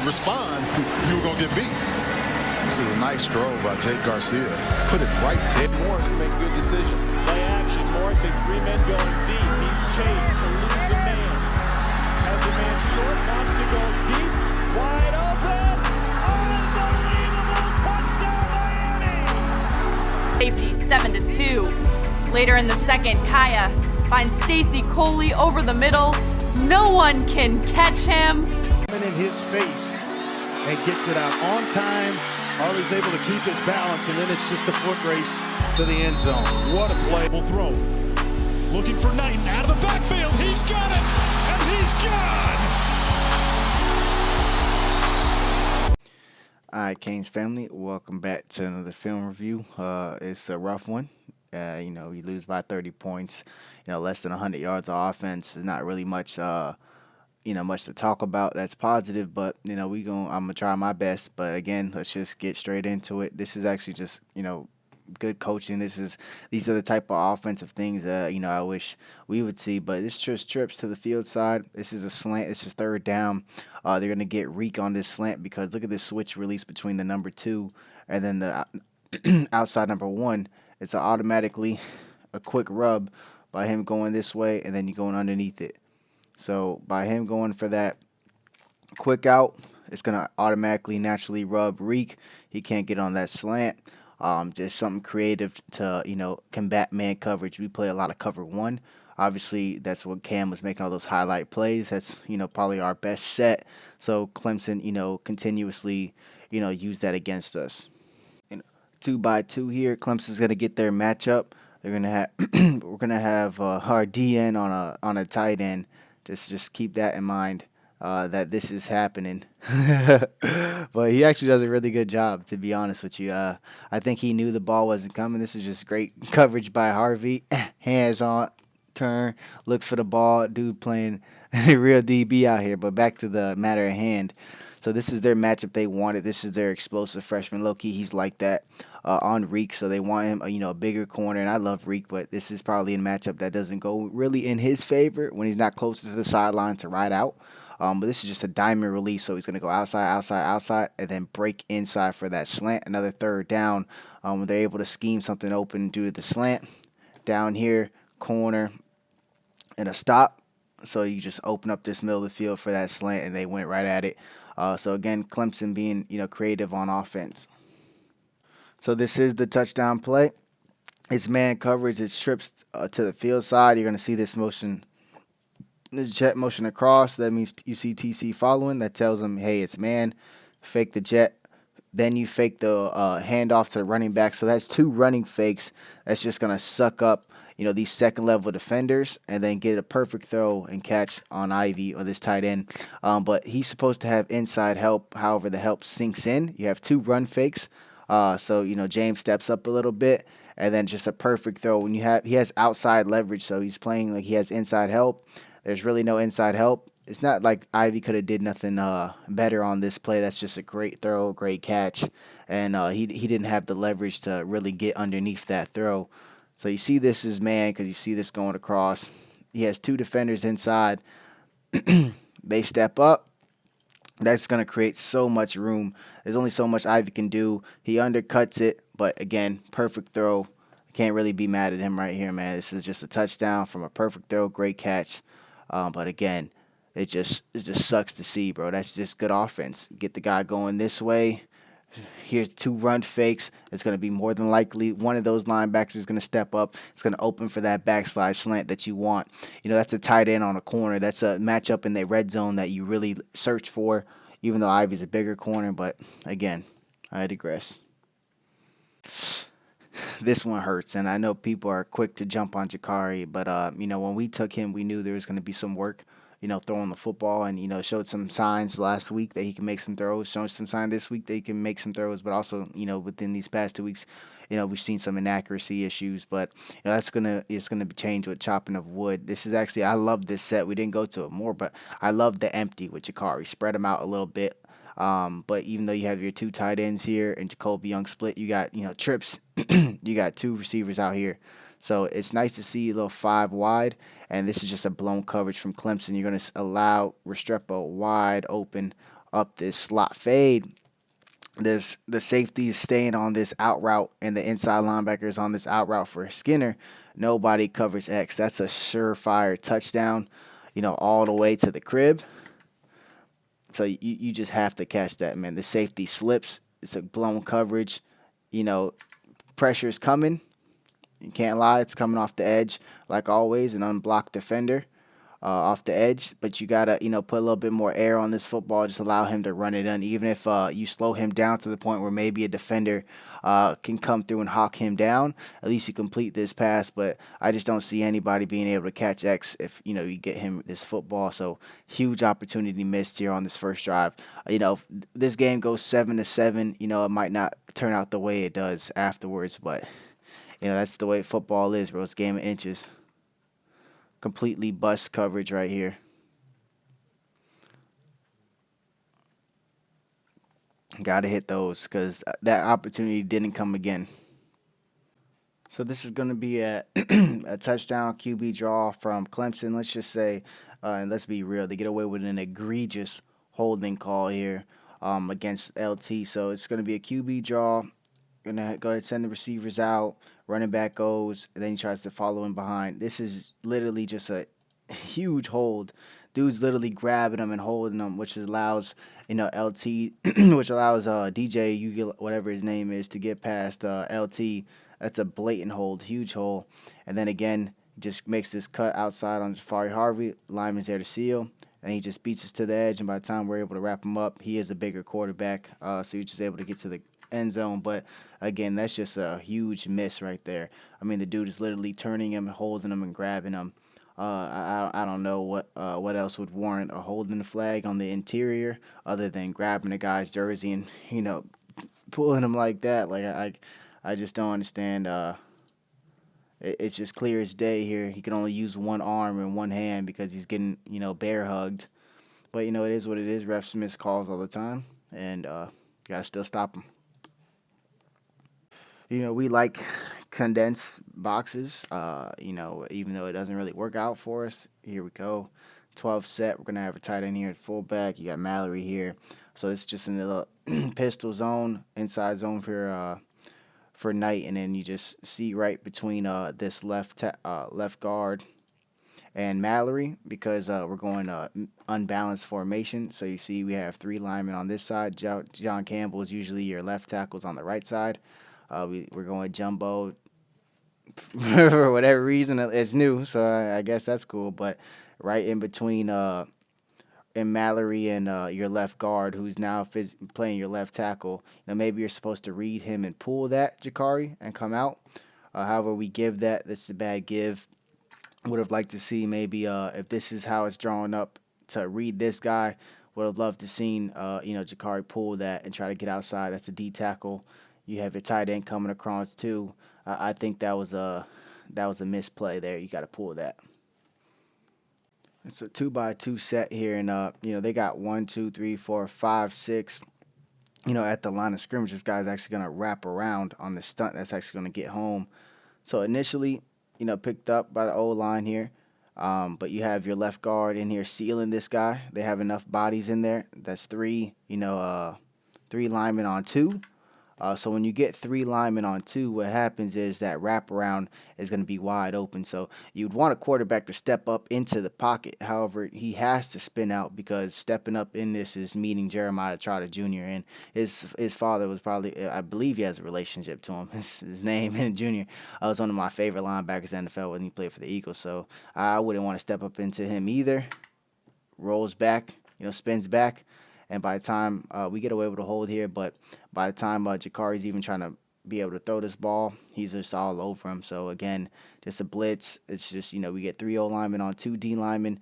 respond, you were going to get beat. This is a nice throw by Jake Garcia. Put it right there. Morris to make good decisions. Play action. Morris has 3 men going deep. He's chased, eludes a man. Has a man short, wants to go deep. Wide open. Unbelievable touchdown, Safety 7-2. Later in the second, Kaya finds Stacy Coley over the middle. No one can catch him. In his face and gets it out on time. Harley's able to keep his balance, and then it's just a foot race to the end zone. What a play. Will throw. Looking for Knighton out of the backfield. He's got it, and he's gone. All right, Canes family, welcome back to another film review. It's a rough one. You lose by 30 points. Less than 100 yards of offense is not really much. Much to talk about. That's positive, but I'm gonna try my best. But again, let's just get straight into it. This is actually just good coaching. These are the type of offensive things that I wish we would see. But it's just trips to the field side. This is a slant. It's just third down. They're gonna get Reek on this slant because look at this switch release between the number 2 and then the outside number 1. It's automatically a quick rub by him going this way and then you going underneath it. So by him going for that quick out, it's going to automatically naturally rub Reek. He can't get on that slant. Just something creative to, combat man coverage. We play a lot of cover 1. Obviously, that's what Cam was making all those highlight plays. That's, probably our best set. So Clemson, continuously, use that against us. 2x2 here. Clemson's going to get their matchup. They're going to have we're going to have our DN on a tight end. Just keep that in mind that this is happening. But he actually does a really good job, to be honest with you. I think he knew the ball wasn't coming. This is just great coverage by Harvey. Hands on, turn, looks for the ball. Dude playing real DB out here. But back to the matter at hand. So this is their matchup they wanted. This is their explosive freshman. Low-key, he's like that on Reek. So they want him, a bigger corner. And I love Reek, but this is probably a matchup that doesn't go really in his favor when he's not closer to the sideline to ride out. But this is just a diamond release. So he's going to go outside, and then break inside for that slant. Another third down. When they're able to scheme something open due to the slant. Down here, corner, and a stop. So you just open up this middle of the field for that slant, and they went right at it. So again, Clemson being creative on offense. So this is the touchdown play. It's man coverage. It's trips to the field side. You're going to see this motion, this jet motion across. That means you see TC following. That tells them, hey, it's man. Fake the jet. Then you fake the handoff to the running back. So that's 2 running fakes. That's just going to suck up these second-level defenders and then get a perfect throw and catch on Ivy or this tight end. But he's supposed to have inside help. However, the help sinks in. You have 2 run fakes. So, James steps up a little bit and then just a perfect throw. When he has outside leverage, so he's playing like he has inside help. There's really no inside help. It's not like Ivy could have did nothing better on this play. That's just a great throw, great catch. And he didn't have the leverage to really get underneath that throw. So you see this is man because you see this going across. He has 2 defenders inside. They step up. That's going to create so much room. There's only so much Ivy can do. He undercuts it, but again, perfect throw. Can't really be mad at him right here, man. This is just a touchdown from a perfect throw, great catch. But again, it just sucks to see, bro. That's just good offense. Get the guy going this way. Here's 2 run fakes. It's going to be more than likely one of those linebackers is going to step up. It's going to open for that backslide slant that you want. That's a tight end on a corner. That's a matchup in the red zone that you really search for, even though Ivy's a bigger corner. But, again, I digress. This one hurts, and I know people are quick to jump on Jakari. But, when we took him, we knew there was going to be some work. Throwing the football and, showed some signs last week that he can make some throws, showing some sign this week that he can make some throws, but also, within these past 2 weeks, we've seen some inaccuracy issues, but, it's going to be changed with chopping of wood. This is actually, I love this set. We didn't go to it more, but I love the empty with Jakari. Spread them out a little bit. But even though you have your 2 tight ends here and Jacoby Young split, you got, trips, you got 2 receivers out here. So it's nice to see a little 5 wide, and this is just a blown coverage from Clemson. You're going to allow Restrepo wide open up this slot fade. There's the safeties staying on this out route and the inside linebackers on this out route for Skinner. Nobody covers X. That's a surefire touchdown, all the way to the crib. So you just have to catch that, man. The safety slips. It's a blown coverage. Pressure's coming. You can't lie. It's coming off the edge, like always, an unblocked defender. Off the edge, but you gotta, put a little bit more air on this football. Just allow him to run it in, even if you slow him down to the point where maybe a defender can come through and hawk him down. At least you complete this pass. But I just don't see anybody being able to catch X if you get him this football. So huge opportunity missed here on this first drive. This game goes 7-7. It might not turn out the way it does afterwards, but that's the way football is, bro. It's a game of inches. Completely bust coverage right here. Got to hit those because that opportunity didn't come again. So this is going to be a touchdown QB draw from Clemson. Let's just say, and let's be real, they get away with an egregious holding call here against LT. So it's going to be a QB draw. Going to go ahead and send the receivers out. Running back goes, and then he tries to follow in behind. This is literally just a huge hold. Dude's literally grabbing him and holding him, which allows, LT, which allows DJ, whatever his name is, to get past LT. That's a blatant hold, huge hole. And then again, just makes this cut outside on Jafari Harvey. Lyman's there to seal, and he just beats us to the edge. And by the time we're able to wrap him up, he is a bigger quarterback, so he's just able to get to the end zone. But again, that's just a huge miss right there. I mean, the dude is literally turning him, holding him, and grabbing him. I don't know what else would warrant a holding flag on the interior other than grabbing a guy's jersey and pulling him like that. Like I just don't understand. It's just clear as day here. He can only use one arm and one hand because he's getting bear hugged. But it is what it is. Refs miss calls all the time, and gotta still stop them. We like condensed boxes, even though it doesn't really work out for us. Here we go. 12 set. We're going to have a tight end here at fullback. You got Mallory here. So it's just a little pistol zone, inside zone for Knight. And then you just see right between this left guard and Mallory because we're going unbalanced formation. So you see we have 3 linemen on this side. John Campbell is usually your left tackles on the right side. We're going jumbo for whatever reason. It's new, so I guess that's cool. But right in between in Mallory and your left guard, who's now playing your left tackle, maybe you're supposed to read him and pull that, Jakari, and come out. However, we give that. That's a bad give. Would have liked to see maybe if this is how it's drawn up to read this guy. Would have loved to seen Jakari pull that and try to get outside. That's a D tackle. You have your tight end coming across too. I think that was a misplay there. You got to pull that. It's a 2x2 set here, and they got 1, 2, 3, 4, 5, 6. At the line of scrimmage, this guy's actually gonna wrap around on the stunt. That's actually gonna get home. So initially, picked up by the O-line here. But you have your left guard in here sealing this guy. They have enough bodies in there. That's 3 linemen on 2. So when you get 3 linemen on 2, what happens is that wraparound is going to be wide open. So you'd want a quarterback to step up into the pocket. However, he has to spin out because stepping up in this is meeting Jeremiah Trotter Jr. And his father was probably, I believe he has a relationship to him. His name and Jr. was one of my favorite linebackers in the NFL when he played for the Eagles. So I wouldn't want to step up into him either. Rolls back, spins back. And by the time we get away with a hold here, but by the time Jakari's even trying to be able to throw this ball, he's just all over him. So, again, just a blitz. It's just, we get 3 O linemen on 2 D linemen.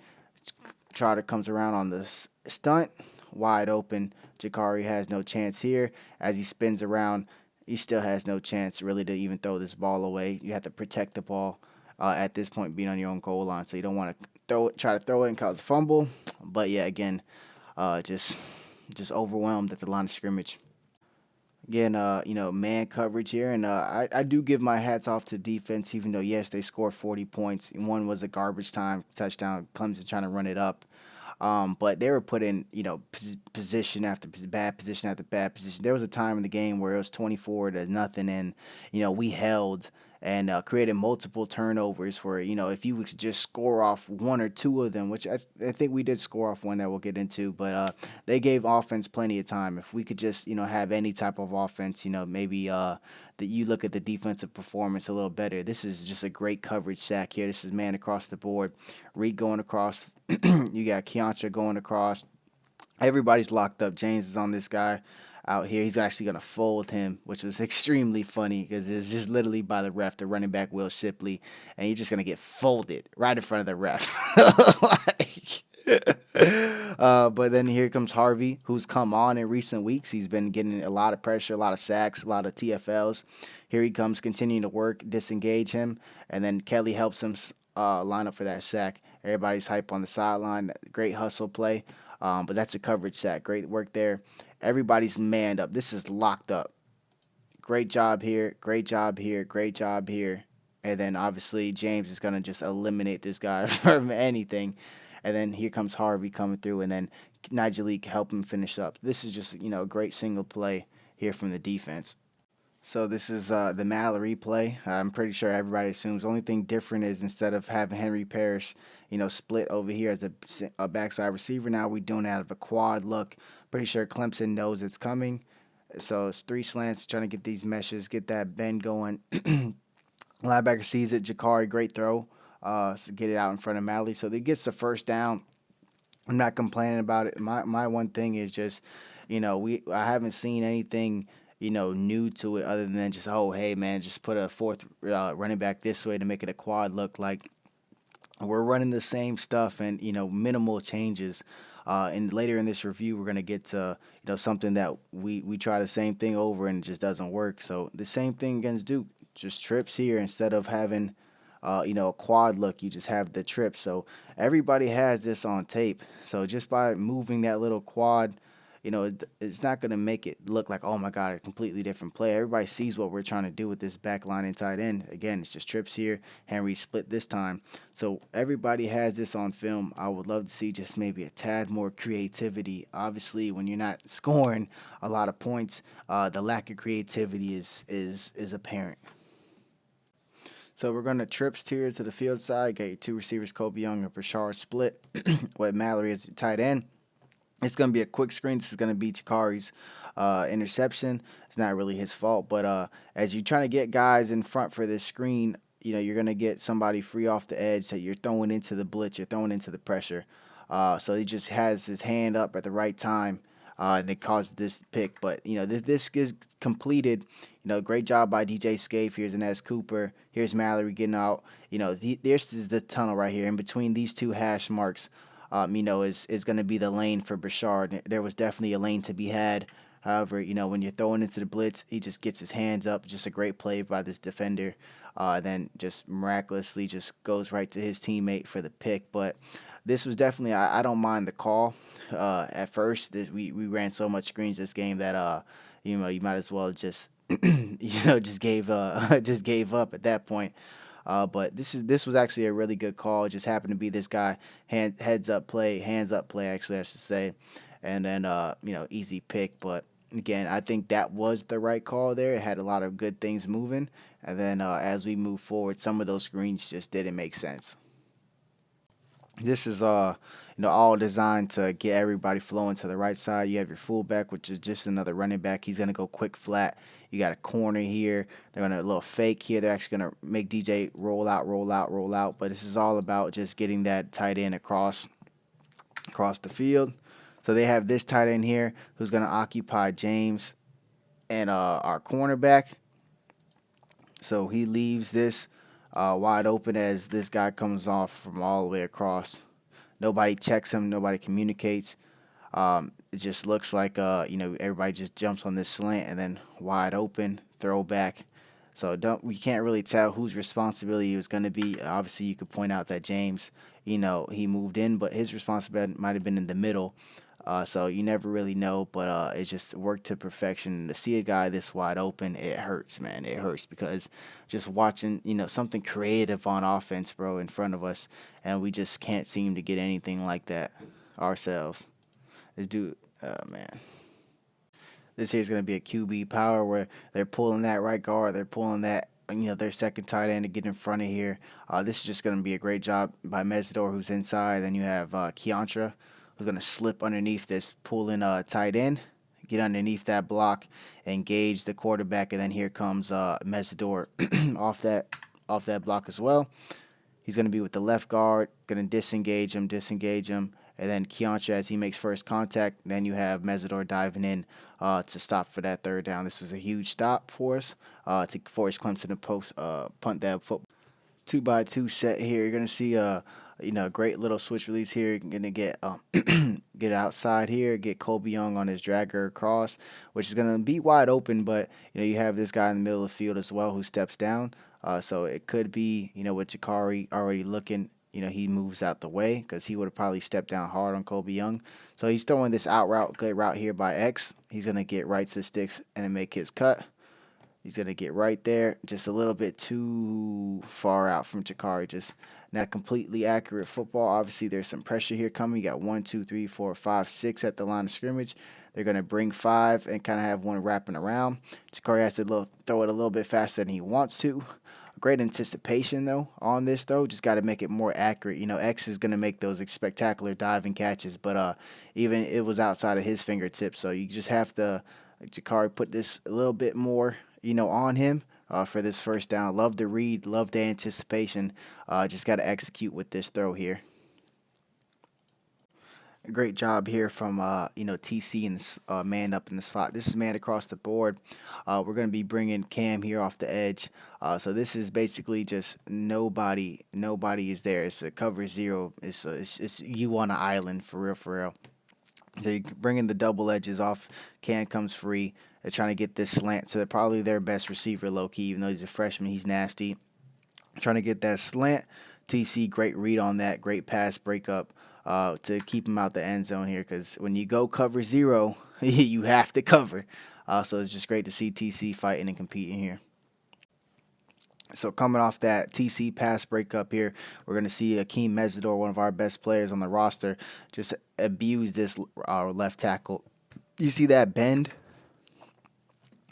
Trotter comes around on the stunt, wide open. Jakari has no chance here. As he spins around, he still has no chance really to even throw this ball away. You have to protect the ball at this point being on your own goal line. So you don't want to try to throw it and cause a fumble. But, yeah, again, just overwhelmed at the line of scrimmage. Again, man coverage here, and I do give my hats off to defense, even though, yes, they scored 40 points. One was a garbage time touchdown, Clemson trying to run it up. But they were put in, position after bad position after bad position. There was a time in the game where it was 24-0, and we held and created multiple turnovers where, if you would just score off one or two of them, which I think we did score off one that we'll get into, but they gave offense plenty of time. If we could just, have any type of offense, maybe that you look at the defensive performance a little better. This is just a great coverage sack here. This is man across the board. Reed going across. You got Keontra going across. Everybody's locked up. James is on this guy out here. He's actually going to fold him, which was extremely funny because it's just literally by the ref, the running back Will Shipley, and you're just going to get folded right in front of the ref. But then here comes Harvey, who's come on in recent weeks. He's been getting a lot of pressure, a lot of sacks, a lot of TFLs. Here he comes, continuing to work, disengage him, and then Kelly helps him line up for that sack. Everybody's hype on the sideline. Great hustle play. But that's a coverage sack. Great work there. Everybody's manned up. This is locked up. Great job here. Great job here. Great job here. And then obviously James is going to just eliminate this guy from anything. And then here comes Harvey coming through. And then Nigel Lee help him finish up. This is just, a great single play here from the defense. So this is the Mallory play. I'm pretty sure everybody assumes. The only thing different is instead of having Henry Parrish, split over here as a backside receiver, now we're doing it out of a quad look. Pretty sure Clemson knows it's coming. So it's 3 slants, trying to get these meshes, get that bend going. Linebacker sees it. Jakari, great throw. So get it out in front of Mallory. So he gets the first down. I'm not complaining about it. My one thing is just, I haven't seen anything new to it other than just, oh, hey, man, just put a fourth running back this way to make it a quad look. Like, we're running the same stuff and, minimal changes. And later in this review, we're going to get to, something that we try the same thing over and it just doesn't work. So the same thing against Duke, just trips here instead of having, a quad look, you just have the trip. So everybody has this on tape. So just by moving that little quad, it's not going to make it look like, oh, my God, a completely different play. Everybody sees what we're trying to do with this back line and tight end. Again, it's just trips here. Henry split this time. So everybody has this on film. I would love to see just maybe a tad more creativity. Obviously, when you're not scoring a lot of points, the lack of creativity is apparent. So we're going to trips here to the field side. Got your 2 receivers, Kobe Young and Brashard split with Mallory as your tight end. It's going to be a quick screen. This is going to be Chikari's interception. It's not really his fault, but as you're trying to get guys in front for this screen, you're going to get somebody free off the edge. So you're throwing into the blitz. You're throwing into the pressure. So he just has his hand up at the right time, and it caused this pick. But, this is completed. Great job by DJ Scaife. Here's Inez Cooper. Here's Mallory getting out. This is the tunnel right here. In between these 2 hash marks, is going to be the lane for Brashard. There was definitely a lane to be had. However, when you're throwing into the blitz, he just gets his hands up. Just a great play by this defender. Then just miraculously just goes right to his teammate for the pick. But this was definitely, I don't mind the call. At first, we ran so much screens this game that, you might as well just, just gave up at that point. But this was actually a really good call. It just happened to be this guy hands up play, actually I should say, and then easy pick. But again, I think that was the right call there. It had a lot of good things moving, and then as we move forward, some of those screens just didn't make sense. This is all designed to get everybody flowing to the right side. You have your fullback, which is just another running back. He's gonna go quick flat. You got a corner here. They're gonna a little fake here. They're actually gonna make DJ roll out. But this is all about just getting that tight end across the field. So they have this tight end here who's gonna occupy James and our cornerback. So he leaves this wide open as this guy comes off from all the way across. Nobody checks him. Nobody communicates. It just looks like, everybody just jumps on this slant and then wide open, throw back. So we can't really tell whose responsibility it was going to be. Obviously, you could point out that James, he moved in, but his responsibility might have been in the middle. So you never really know, but it just worked to perfection. To see a guy this wide open, it hurts, man. It hurts because just watching, something creative on offense, bro, in front of us, and we just can't seem to get anything like that. ourselves. This dude, man. This here is going to be a QB power where they're pulling that right guard. They're pulling that, their second tight end to get in front of here. This is just going to be a great job by Mesidor, who's inside. Then you have Keontra, who's going to slip underneath this pulling tight end, get underneath that block, engage the quarterback, and then here comes Mesidor off that block as well. He's going to be with the left guard, going to disengage him, and then Keontra as he makes first contact. Then you have Mesidor diving in to stop for that third down. This was a huge stop for us to force Clemson to punt that football. 2-by-2 set here. You're going to see a great little switch release here. You're going to get get outside here, get Colby Young on his dragger across, which is going to be wide open, but you have this guy in the middle of the field as well who steps down. So it could be, with Jakari already looking, he moves out the way because he would have probably stepped down hard on Colby Young. So he's throwing this out route, good route here by X. He's going to get right to the sticks and then make his cut. He's going to get right there, just a little bit too far out from Jakari. Just not completely accurate football. Obviously, there's some pressure here coming. You got 1, 2, 3, 4, 5, 6 at the line of scrimmage. They're going to bring 5 and kind of have one wrapping around. Jakari has to throw it a little bit faster than he wants to. Great anticipation, though, on this throw. Just got to make it more accurate. X is going to make those spectacular diving catches, but even it was outside of his fingertips. So you just have to, Jakari, put this a little bit more, on him for this first down. Love the read. Love the anticipation. Just got to execute with this throw here. Great job here from TC and this man up in the slot. This is man across the board. We're going to be bringing Cam here off the edge. So this is basically just nobody is there. It's a cover zero. It's you on an island for real. So you bring in the double edges off. Cam comes free. They're trying to get this slant to probably their best receiver, low key. Even though he's a freshman, he's nasty. Trying to get that slant. TC, great read on that. Great pass breakup. To keep him out the end zone here, because when you go cover zero, you have to cover. So it's just great to see TC fighting and competing here. So coming off that TC pass breakup here, we're going to see Akeem Mesidor, one of our best players on the roster, just abuse this left tackle. You see that bend?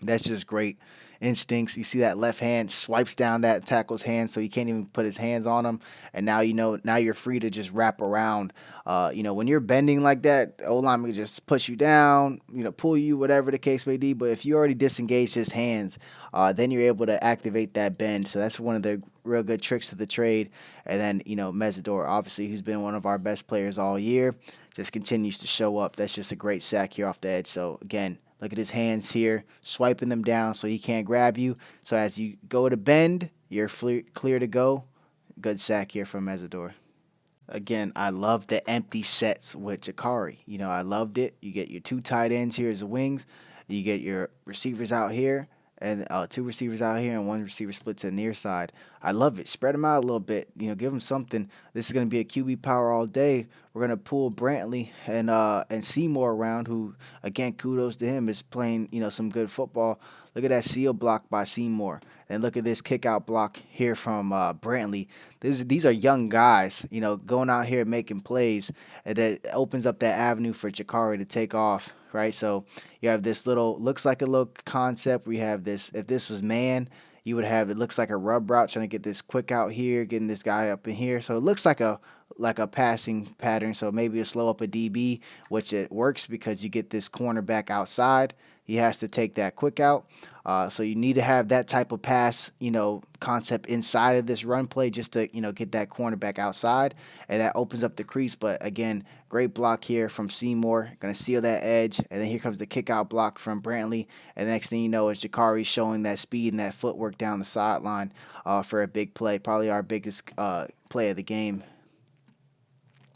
That's just great instincts. You see that left hand swipes down that tackle's hand, so he can't even put his hands on him. And now now you're free to just wrap around. When you're bending like that, O-line can just push you down, pull you, whatever the case may be. But if you already disengage his hands, then you're able to activate that bend. So that's one of the real good tricks of the trade. And then, Mesidor, obviously, who's been one of our best players all year, just continues to show up. That's just a great sack here off the edge. So, again, look at his hands here, swiping them down so he can't grab you. So as you go to bend, you're clear to go. Good sack here from Mesidor. Again, I love the empty sets with Jakari. I loved it. You get your 2 tight ends here as the wings. You get your receivers out here, and 2 receivers out here, and 1 receiver splits to the near side. I love it. Spread them out a little bit. Give them something. This is going to be a QB power all day. We're going to pull Brantley and Seymour around, who, again, kudos to him, is playing, some good football. Look at that seal block by Seymour. And look at this kick out block here from Brantley. These are young guys, going out here making plays. And that opens up that avenue for Jakari to take off, right? So you have this looks like a little concept. We have this, if this was man, you would have, it looks like a rub route, trying to get this quick out here, getting this guy up in here. So it looks like a passing pattern. So maybe you slow up a DB, which it works because you get this cornerback outside. He has to take that quick out. So you need to have that type of pass, concept inside of this run play just to, get that cornerback outside. And that opens up the crease. But again, great block here from Seymour. Going to seal that edge. And then here comes the kick out block from Brantley. And the next thing you know is Jakari showing that speed and that footwork down the sideline for a big play. Probably our biggest play of the game,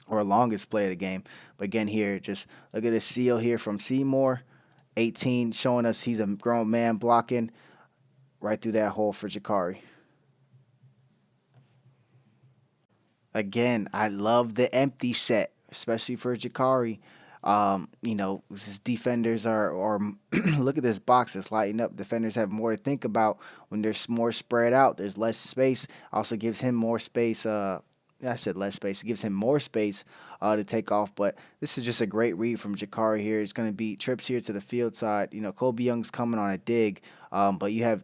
or longest play of the game. But again, here, just look at this seal here from Seymour. 18, showing us he's a grown man, blocking right through that hole for Jakari. Again, I love the empty set, especially for Jakari. His defenders or look at this box that's lighting up. Defenders have more to think about when there's more spread out. There's less space. Also gives him more space I said less space. It gives him more space to take off. But this is just a great read from Jakari here. It's going to be trips here to the field side. Kobe Young's coming on a dig, but you have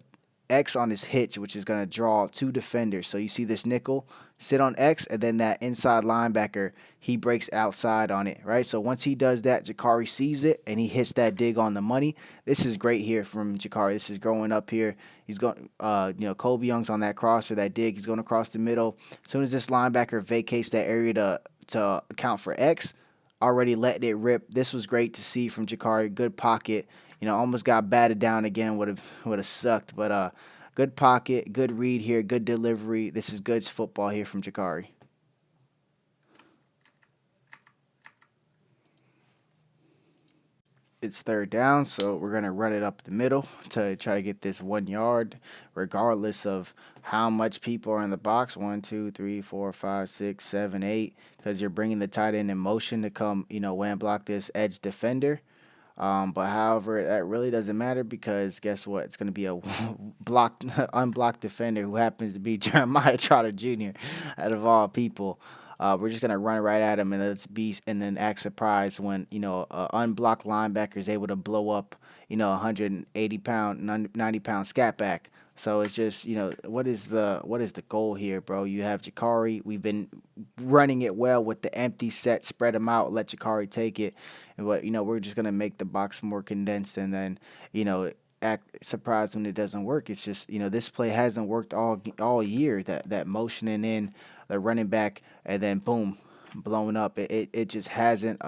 X on his hitch, which is going to draw 2 defenders. So you see this nickel sit on X, and then that inside linebacker, he breaks outside on it, right? So once he does that, Jakari sees it, and he hits that dig on the money. This is great here from Jakari. This is growing up here. He's going, Kobe Young's on that cross or that dig. He's going across the middle. As soon as this linebacker vacates that area to account for X, already letting it rip. This was great to see from Jakari. Good pocket. Almost got batted down again. Would have sucked, but good pocket, good read here, good delivery. This is good football here from Jakari. It's 3rd down, so we're going to run it up the middle to try to get this 1 yard, regardless of how much people are in the box. 1, 2, 3, 4, 5, 6, 7, 8, because you're bringing the tight end in motion to come, and block this edge defender. But however, that really doesn't matter because guess what? It's going to be a unblocked defender who happens to be Jeremiah Trotter Jr. out of all people. We're just going to run right at him and then act surprised when, unblocked linebacker is able to blow up, 180-pound, 90-pound scat back. So it's just, what is the goal here, bro? You have Jakari. We've been running it well with the empty set, spread them out, let Jakari take it. But, we're just going to make the box more condensed and then, act surprised when it doesn't work. It's just, this play hasn't worked all year, that motioning in the running back and then boom, blowing up. It just hasn't,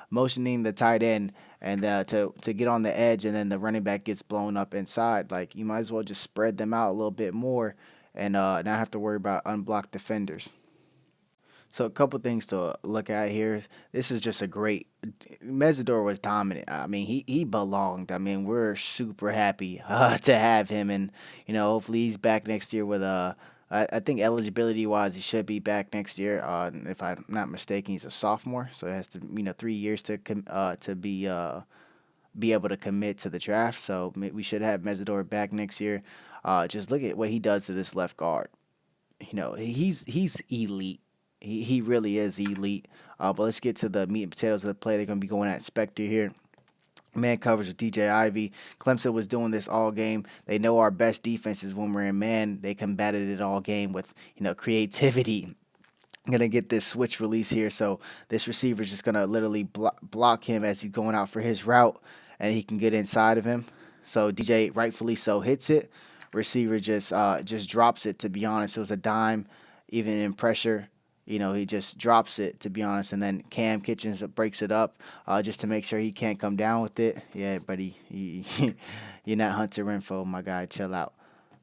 motioning the tight end and to get on the edge and then the running back gets blown up inside. Like, you might as well just spread them out a little bit more and not have to worry about unblocked defenders. So a couple things to look at here. This is just a great. Mesidor was dominant. I mean, he belonged. I mean, we're super happy to have him, and hopefully he's back next year with I think eligibility wise, he should be back next year. If I'm not mistaken, he's a sophomore, so it has to 3 years to be able to commit to the draft. So we should have Mesidor back next year. Just look at what he does to this left guard. He's elite. He really is elite. But let's get to the meat and potatoes of the play. They're going to be going at Spectre here. Man coverage with DJ Ivy. Clemson was doing this all game. They know our best defense is when we're in man. They combated it all game with, creativity. I'm going to get this switch release here. So this receiver's just going to literally block him as he's going out for his route, and he can get inside of him. So DJ, rightfully so, hits it. Receiver just drops it, to be honest. It was a dime, even in pressure. He just drops it, to be honest, and then Cam Kitchens breaks it up just to make sure he can't come down with it. Yeah, buddy, you're not Hunter Renfro, my guy. Chill out.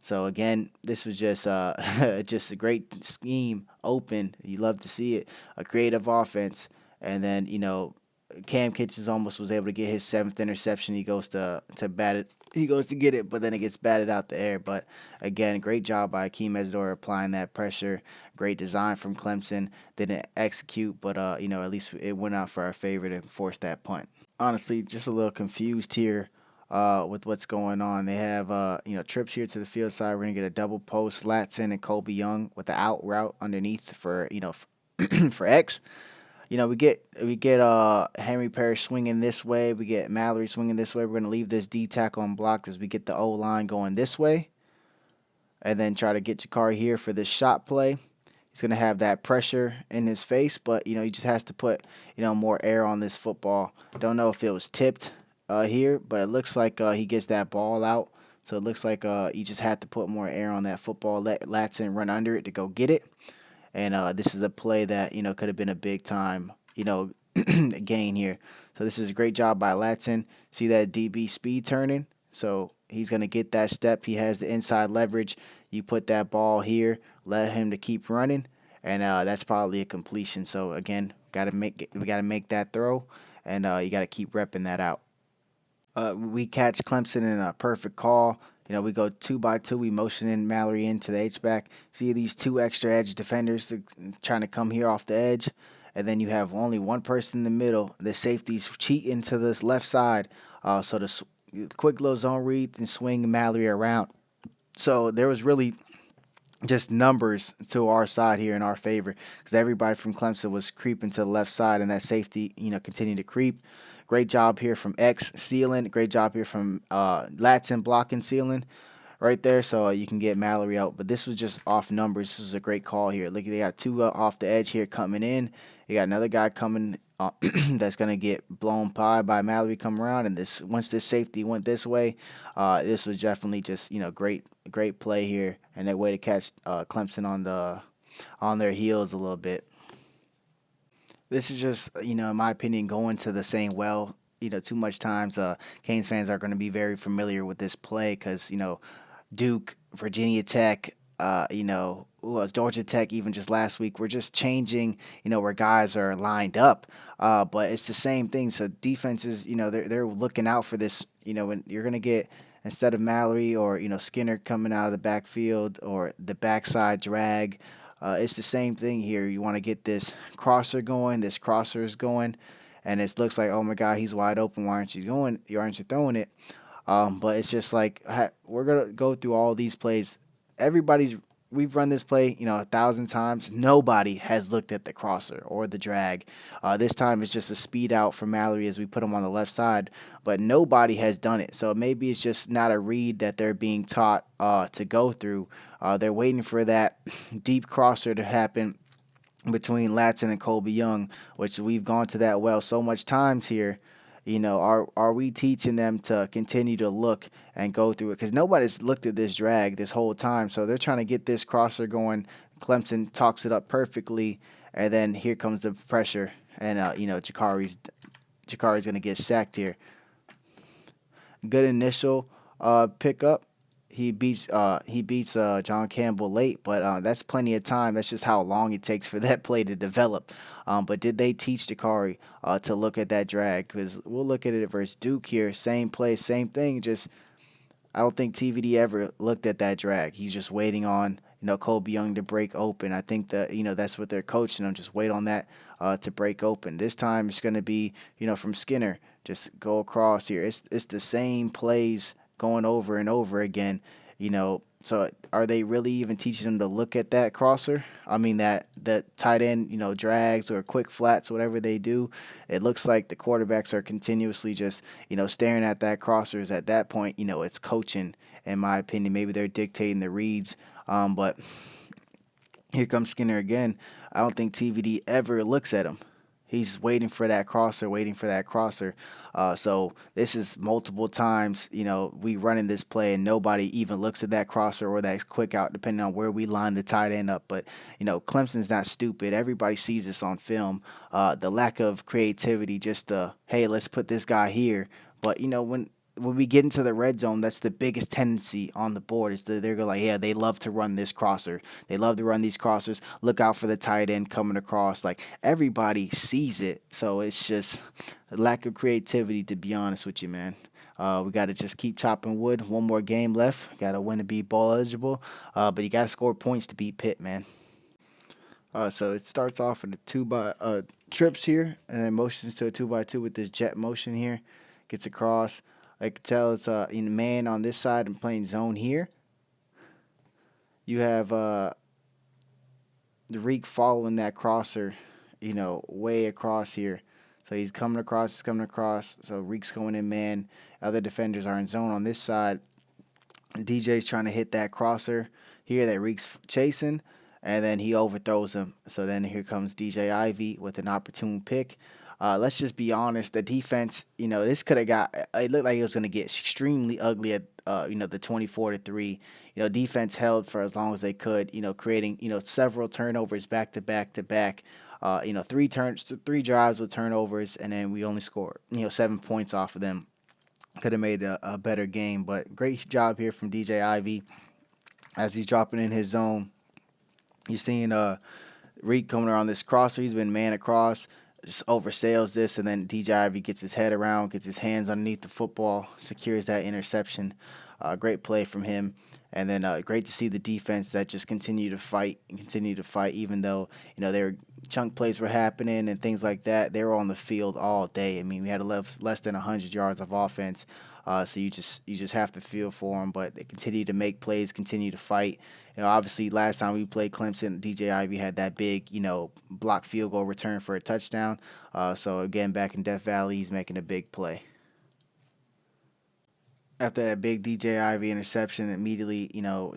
So, again, this was just just a great scheme, open. You love to see it. A creative offense. And then, Cam Kitchens almost was able to get his 7th interception. He goes to bat it. He goes to get it, but then it gets batted out the air. But, again, great job by Akeem Mesidor applying that pressure. Great design from Clemson. Didn't execute, but, at least it went out for our favor to force that punt. Honestly, just a little confused here with what's going on. They have, trips here to the field side. We're going to get a double post, Latson and Kobe Young with the out route underneath for, for X. We get Henry Parrish swinging this way. We get Mallory swinging this way. We're going to leave this D tackle unblocked as we get the O-line going this way. And then try to get Jakari here for this shot play. He's going to have that pressure in his face, but, he just has to put, more air on this football. Don't know if it was tipped here, but it looks like he gets that ball out. So it looks like he just had to put more air on that football. Let Latson run under it to go get it. And this is a play that, could have been a big time, gain here. So this is a great job by Latson. See that DB speed turning? So he's going to get that step. He has the inside leverage. You put that ball here, let him to keep running, and that's probably a completion. So again, we got to make that throw, and you got to keep repping that out. We catch Clemson in a perfect call. We go 2-by-2. We motion in Mallory into the H-back. See these 2 extra edge defenders trying to come here off the edge. And then you have only one person in the middle. The safety's cheating to this left side. So the quick little zone read and swing Mallory around. So there was really just numbers to our side here in our favor because everybody from Clemson was creeping to the left side, and that safety, continued to creep. Great job here from X sealing. Great job here from Latson blocking sealing right there, so you can get Mallory out. But this was just off numbers. This was a great call here. Look, they got two off the edge here coming in. You got another guy coming that's gonna get blown by Mallory come around. And this once this safety went this way, this was definitely just great play here and a way to catch Clemson on their heels a little bit. This is just, in my opinion, going to the same well. Too much times, Canes fans are going to be very familiar with this play because, Duke, Virginia Tech, who was Georgia Tech even just last week. We're just changing, where guys are lined up. But it's the same thing. So defenses, they're looking out for this. When you're going to get, instead of Mallory or, Skinner coming out of the backfield or the backside drag, it's the same thing here. You want to get this crosser going. This crosser is going. And it looks like, oh my God, he's wide open. Why aren't you going? Why aren't you throwing it? But it's just like we're gonna go through all these plays. We've run this play, 1,000 times. Nobody has looked at the crosser or the drag. This time it's just a speed out for Mallory as we put him on the left side, but nobody has done it. So maybe it's just not a read that they're being taught to go through. They're waiting for that deep crosser to happen between Latson and Colby Young, which we've gone to that well so much times here. Are we teaching them to continue to look and go through it? Because nobody's looked at this drag this whole time, so they're trying to get this crosser going. Clemson talks it up perfectly, and then here comes the pressure, and Jakari's going to get sacked here. Good initial pickup. He beats John Campbell late, but that's plenty of time. That's just how long it takes for that play to develop. But did they teach Jakari to look at that drag? Because we'll look at it versus Duke here. Same play, same thing. Just I don't think TVD ever looked at that drag. He's just waiting on Colby Young to break open. I think that that's what they're coaching him. Just wait on that to break open. This time it's going to be from Skinner. Just go across here. It's the same plays going over and over again, so are they really even teaching them to look at that crosser? I mean, that tight end, drags or quick flats, whatever they do. It looks like the quarterbacks are continuously just, staring at that crossers. At that point, it's coaching, in my opinion. Maybe they're dictating the reads, but here comes Skinner again. I don't think TVD ever looks at him. He's waiting for that crosser. So this is multiple times, we running this play and nobody even looks at that crosser or that quick out, depending on where we line the tight end up. But, Clemson's not stupid. Everybody sees this on film. The lack of creativity, just hey, let's put this guy here. But, when we get into the red zone, that's the biggest tendency on the board is that they're like, yeah, they love to run this crosser. They love to run these crossers. Look out for the tight end coming across. Like, everybody sees it. So it's just a lack of creativity, to be honest with you, man. We got to just keep chopping wood. One more game left. Got to win to be bowl eligible. But you got to score points to beat Pitt, man. So it starts off with a 2x trips here, and then motions to a 2x2 with this jet motion here. Gets across. I can tell it's in man on this side and playing zone here. You have the Reek following that crosser, way across here. So he's coming across. So Reek's going in man. Other defenders are in zone on this side. DJ's trying to hit that crosser here that Reek's chasing, and then he overthrows him. So then here comes DJ Ivy with an opportune pick. Let's just be honest. The defense, this could have got. It looked like it was going to get extremely ugly at, the 24-3. Defense held for as long as they could. Creating, several turnovers back to back to back. 3 drives with turnovers, and then we only scored, 7 points off of them. Could have made a better game, but great job here from DJ Ivy as he's dropping in his zone. You're seeing Reek coming around this crosser. He's been man across. Just oversails this, and then DJ Ivy gets his head around, gets his hands underneath the football, secures that interception. Great play from him. And then great to see the defense that just continue to fight, even though their chunk plays were happening and things like that. They were on the field all day. I mean, we had less than 100 yards of offense, so you just have to feel for them. But they continue to make plays, continue to fight. Obviously, last time we played Clemson, DJ Ivy had that big block field goal return for a touchdown. So again, back in Death Valley, he's making a big play. After that big DJ Ivy interception, immediately,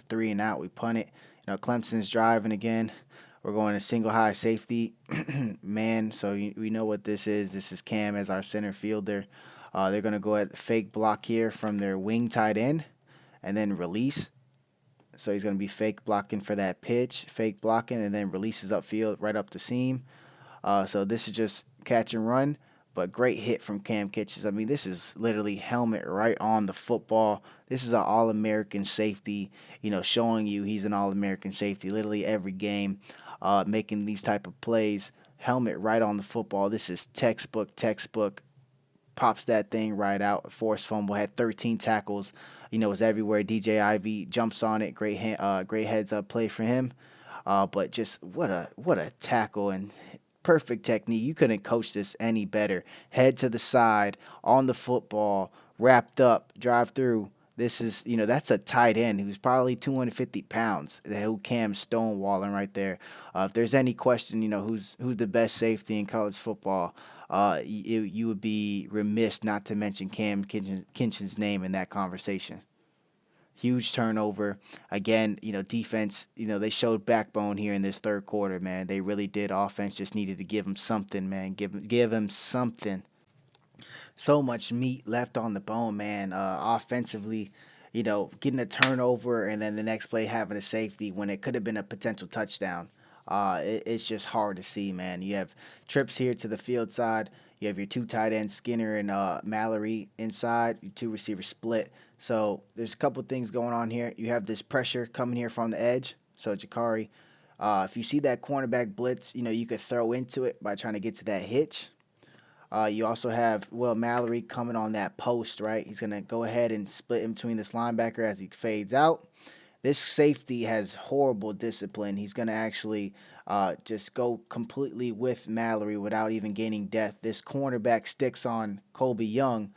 3 and out, we punt it. Clemson's driving again. We're going to single high safety man. So we know what this is. This is Cam as our center fielder. They're going to go at the fake block here from their wing tight end and then release. So he's going to be fake blocking for that pitch, fake blocking, and then releases upfield right up the seam. So this is just catch and run. But great hit from Cam Kitchens. I mean, this is literally helmet right on the football. This is an All-American safety, showing you he's an All-American safety literally every game, making these type of plays. Helmet right on the football. This is textbook. Pops that thing right out. Forced fumble. Had 13 tackles. Was everywhere. DJ Ivy jumps on it. Great heads-up play for him. But just what a tackle and perfect technique. You couldn't coach this any better. Head to the side, on the football, wrapped up, drive through. This is, that's a tight end who's probably 250 pounds. Who Cam's stonewalling right there. If there's any question, who's the best safety in college football, you would be remiss not to mention Cam Kitchens' name in that conversation. Huge turnover. Again, defense, they showed backbone here in this third quarter, man. They really did. Offense just needed to give them something, man. Give them something. So much meat left on the bone, man. Offensively, getting a turnover and then the next play having a safety when it could have been a potential touchdown. It's just hard to see, man. You have trips here to the field side. You have your two tight ends, Skinner and Mallory inside. Your two receivers split. So there's a couple things going on here. You have this pressure coming here from the edge. So Jakari, if you see that cornerback blitz, you could throw into it by trying to get to that hitch. You also have Will Mallory coming on that post, right? He's going to go ahead and split in between this linebacker as he fades out. This safety has horrible discipline. He's going to actually just go completely with Mallory without even gaining depth. This cornerback sticks on Colby Young.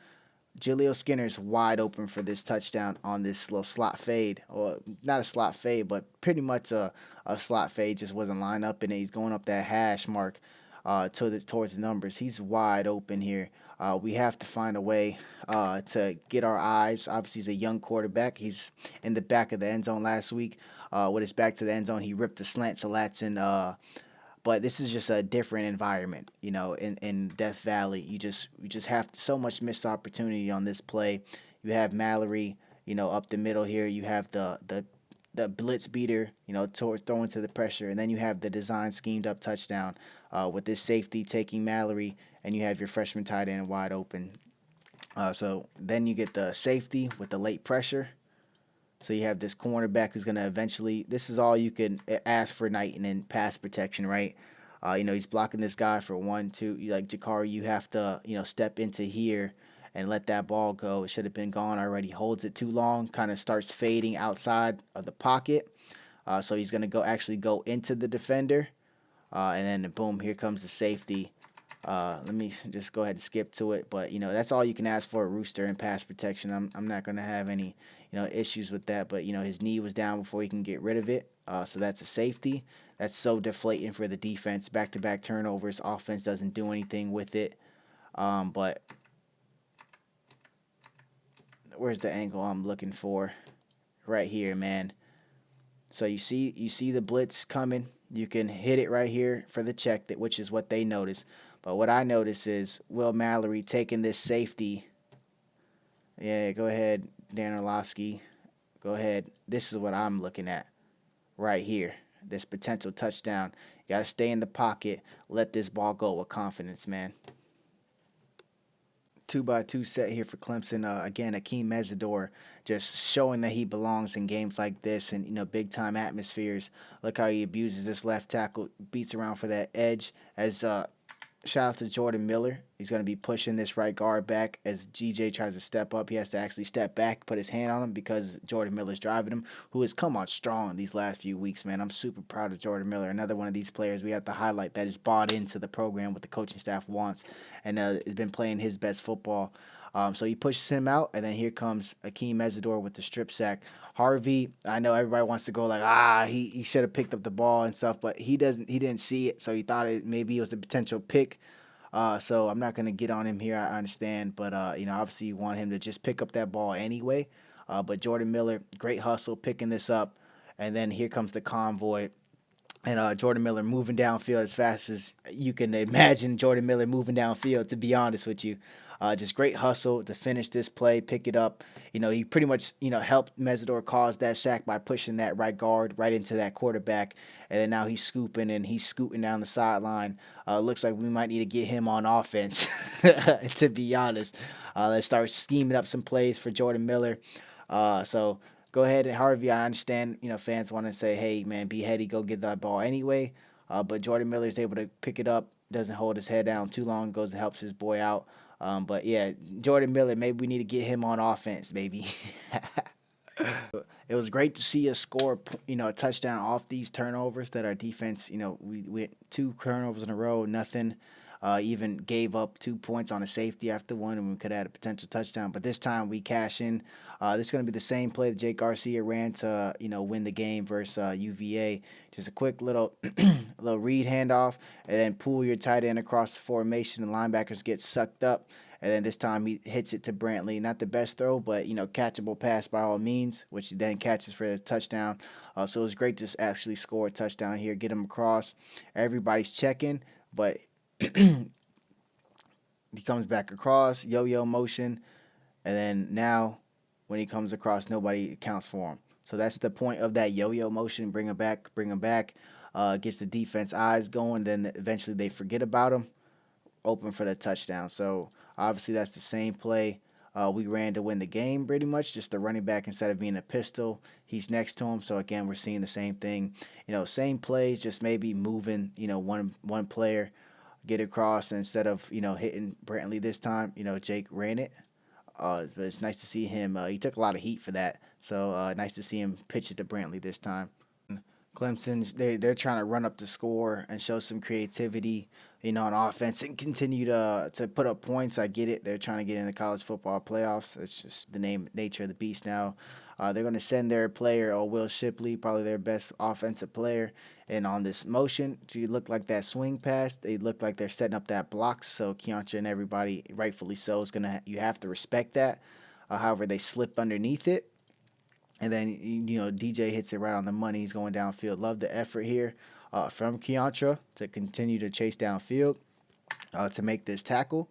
Jaleel Skinner's wide open for this touchdown on this little slot fade. Or not a slot fade, but pretty much a slot fade. Just wasn't lined up in it. He's going up that hash mark towards the numbers. He's wide open here. We have to find a way to get our eyes. Obviously, he's a young quarterback. He's in the back of the end zone last week. With his back to the end zone, he ripped the slant to Latson. But this is just a different environment, in Death Valley. You just have so much missed opportunity on this play. You have Mallory, up the middle here. You have the blitz beater, throwing to the pressure. And then you have the design schemed up touchdown with this safety taking Mallory. And you have your freshman tight end wide open. So then you get the safety with the late pressure. So you have this cornerback who's going to eventually, this is all you can ask for Knighton in pass protection, right? He's blocking this guy for 1, 2. Like Jakari, you have to, step into here and let that ball go. It should have been gone already. Holds it too long, kind of starts fading outside of the pocket. So he's going to go into the defender. And then boom, here comes the safety. Let me just go ahead and skip to it. But, that's all you can ask for a Rooster in pass protection. I'm not going to have any, issues with that. But, his knee was down before he can get rid of it. So that's a safety. That's so deflating for the defense. Back-to-back turnovers. Offense doesn't do anything with it. But where's the angle I'm looking for? Right here, man. So you see the blitz coming. You can hit it right here for the check, which is what they notice. But what I notice is Will Mallory taking this safety. Yeah, go ahead, Dan Orlovsky. Go ahead. This is what I'm looking at right here. This potential touchdown. You got to stay in the pocket. Let this ball go with confidence, man. 2-by-2 set here for Clemson. Again, Akeem Mesidor just showing that he belongs in games like this and, big-time atmospheres. Look how he abuses this left tackle, beats around for that edge as shout out to Jordan Miller. He's going to be pushing this right guard back as GJ tries to step up. He has to actually step back, put his hand on him because Jordan Miller's driving him, who has come on strong these last few weeks, man. I'm super proud of Jordan Miller. Another one of these players we have to highlight that is bought into the program, what the coaching staff wants, and has been playing his best football. So he pushes him out, and then here comes Akeem Mesidor with the strip sack. Harvey, I know everybody wants to go like, he should have picked up the ball and stuff, but he didn't see it, so he thought maybe it was a potential pick. So I'm not going to get on him here, I understand, but obviously you want him to just pick up that ball anyway. But Jordan Miller, great hustle, picking this up, and then here comes the convoy. And Jordan Miller moving downfield as fast as you can imagine Jordan Miller moving downfield, to be honest with you. Just great hustle to finish this play, pick it up. He pretty much, helped Mesidor cause that sack by pushing that right guard right into that quarterback. And then now he's scooping and he's scooting down the sideline. Looks like we might need to get him on offense, to be honest. Let's start scheming up some plays for Jordan Miller. So go ahead and Harvey, I understand, fans want to say, hey, man, be heady, go get that ball anyway. But Jordan Miller is able to pick it up, doesn't hold his head down too long, goes and helps his boy out. But yeah, Jordan Miller, maybe we need to get him on offense, maybe. It was great to see us score, a touchdown off these turnovers that our defense, we went 2 turnovers in a row, nothing. Even gave up 2 points on a safety after one, and we could have had a potential touchdown. But this time we cash in. This is going to be the same play that Jake Garcia ran to, win the game versus UVA. Just a quick little little read handoff, and then pull your tight end across the formation, and linebackers get sucked up. And then this time he hits it to Brantley. Not the best throw, but, catchable pass by all means, which he then catches for the touchdown. So it was great to actually score a touchdown here, get him across. Everybody's checking, but he comes back across, yo-yo motion, and then now when he comes across, nobody accounts for him. So that's the point of that yo-yo motion, bring him back, gets the defense eyes going, then eventually they forget about him, open for the touchdown. So obviously that's the same play we ran to win the game pretty much, just the running back instead of being a pistol, he's next to him. So again, we're seeing the same thing, same plays, just maybe moving, one player, get across, and instead of hitting Brantley this time, Jake ran it. But it's nice to see him. He took a lot of heat for that, so nice to see him pitch it to Brantley this time. Clemson's they're trying to run up the score and show some creativity, on offense and continue to put up points. I get it. They're trying to get in the college football playoffs. It's just the nature of the beast now. They're going to send their player, Will Shipley, probably their best offensive player, and on this motion to look like that swing pass. They look like they're setting up that block. So Keontra and everybody, rightfully so, you have to respect that. However, they slip underneath it. And then, DJ hits it right on the money. He's going downfield. Love the effort here from Keontra to continue to chase downfield to make this tackle.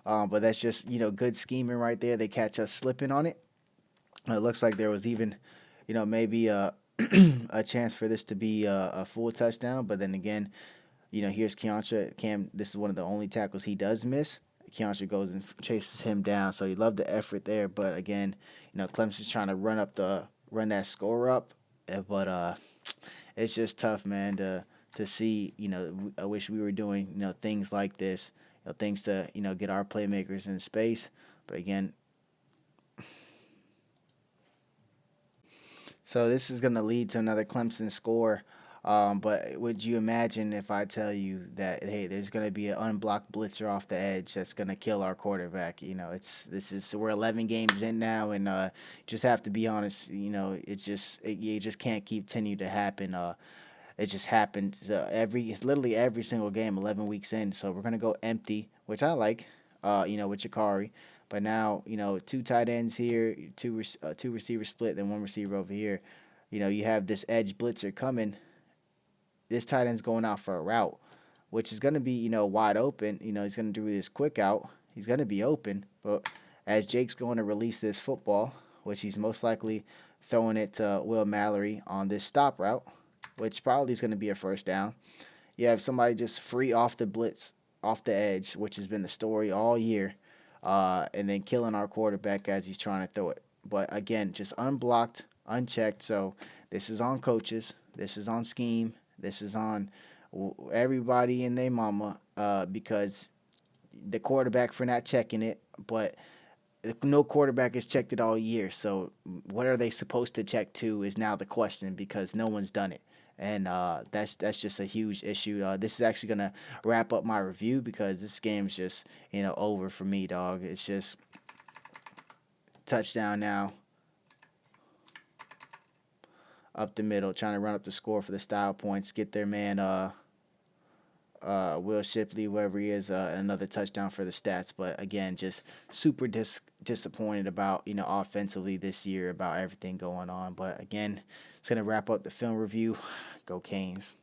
But that's just, good scheming right there. They catch us slipping on it. It looks like there was even, maybe a chance for this to be a full touchdown. But then again, here's Keontra. This is one of the only tackles he does miss. Keontra goes and chases him down. So you love the effort there. But again, Clemson's trying to run that score up. But it's just tough, man, to see. I wish we were doing, things like this, things to, get our playmakers in space. But again, so this is going to lead to another Clemson score. But would you imagine if I tell you that, hey, there's going to be an unblocked blitzer off the edge that's going to kill our quarterback? We're 11 games in now, and just have to be honest. You just can't continue to happen. It just happens literally every single game, 11 weeks in. So we're going to go empty, which I like. With Jakari. But now, 2 tight ends here, two receivers split, then 1 receiver over here. You have this edge blitzer coming. This tight end's going out for a route, which is going to be, wide open. He's going to do this quick out. He's going to be open. But as Jake's going to release this football, which he's most likely throwing it to Will Mallory on this stop route, which probably is going to be a first down. You have somebody just free off the blitz, off the edge, which has been the story all year, and then killing our quarterback as he's trying to throw it. But again, just unblocked, unchecked. So this is on coaches. This is on scheme. This is on everybody and their mama because the quarterback for not checking it, but no quarterback has checked it all year. So what are they supposed to check to is now the question, because no one's done it. And that's just a huge issue. This is actually gonna wrap up my review, because this game's just over for me, dog. It's just touchdown now, up the middle, trying to run up the score for the style points, get their man Will Shipley, wherever he is, another touchdown for the stats. But again, just super disappointed about offensively this year, about everything going on. But again, it's gonna wrap up the film review. Go Canes.